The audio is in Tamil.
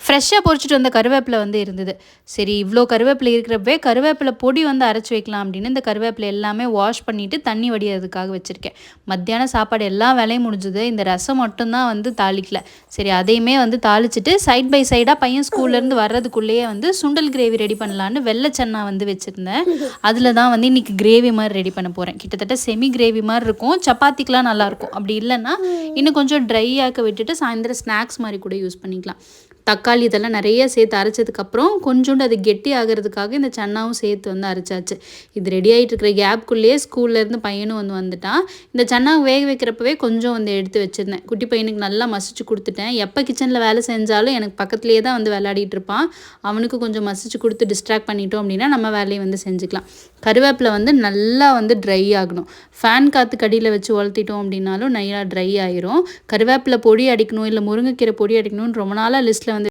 ஃப்ரெஷ்ஷாக பொரிச்சிட்டு வந்த கருவேப்பிலை வந்து இருந்தது. சரி இவ்வளோ கருவேப்பிலை இருக்கிறப்பவே கருவேப்பிலை பொடி வந்து அரைச்சி வைக்கலாம் அப்படின்னு இந்த கருவேப்பிலை எல்லாமே வாஷ் பண்ணிவிட்டு தண்ணி வடிகிறதுக்காக வச்சுருக்கேன். மத்தியானம் சாப்பாடு எல்லா வேலையும் முடிஞ்சுது. இந்த ரசம் மட்டும்தான் வந்து தாளிக்கல. சரி அதையுமே வந்து தாளிச்சிட்டு சைட் பை சைடாக பையன் ஸ்கூல்லேருந்து வர்றதுக்குள்ளேயே வந்து சுண்டல் கிரேவி ரெடி பண்ணலான்னு வெள்ளை சன்னா வந்து வச்சுருந்தேன். அதில் தான் வந்து இன்றைக்கி கிரேவி மாதிரி ரெடி பண்ண போகிறேன். கிட்டத்தட்ட செமி கிரேவி மாதிரி இருக்கும். சப்பாத்திக்கெலாம் நல்லாயிருக்கும். அப்படி இல்லைன்னா இன்னும் கொஞ்சம் ட்ரை ஆக்க விட்டுட்டு சாயந்தரம் ஸ்நாக்ஸ் மாதிரி கூட யூஸ் பண்ணிக்கலாம். தக்காளி இதெல்லாம் நிறைய சேர்த்து அரைச்சதுக்கப்புறம் கொஞ்சோண்டு அது கெட்டி ஆகிறதுக்காக இந்த சன்னாவும் சேர்த்து வந்து அரைச்சாச்சு. இது ரெடி ஆகிட்டு இருக்கிற கேப்புக்குள்ளேயே ஸ்கூல்லேருந்து பையனும் வந்து வந்துட்டான். இந்த சன்னாவை வேக வைக்கிறப்பவே கொஞ்சம் வந்து எடுத்து வச்சுருந்தேன். குட்டி பையனுக்கு நல்லா மசிச்சு கொடுத்துட்டேன். எப்போ கிச்சனில் வேலை செஞ்சாலும் எனக்கு பக்கத்துலேயே தான் வந்து விளையாடிட்டு இருப்பான். அவனுக்கு கொஞ்சம் மசிச்சு கொடுத்து டிஸ்ட்ராக்ட் பண்ணிட்டோம் அப்படின்னா நம்ம வேலையை வந்து செஞ்சுக்கலாம். கருவேப்பிலை வந்து நல்லா வந்து ட்ரை ஆகணும். ஃபேன் காற்று கடியில் வச்சு உலர்த்திட்டோம் அப்படின்னாலும் நல்லா ட்ரை ஆயிரும். கருவேப்பிலை பொடி அடிக்கணும் இல்லை முருங்கைக்கீரை பொடி அடிக்கணும்னு ரொம்ப நாளாக லிஸ்ட்டில்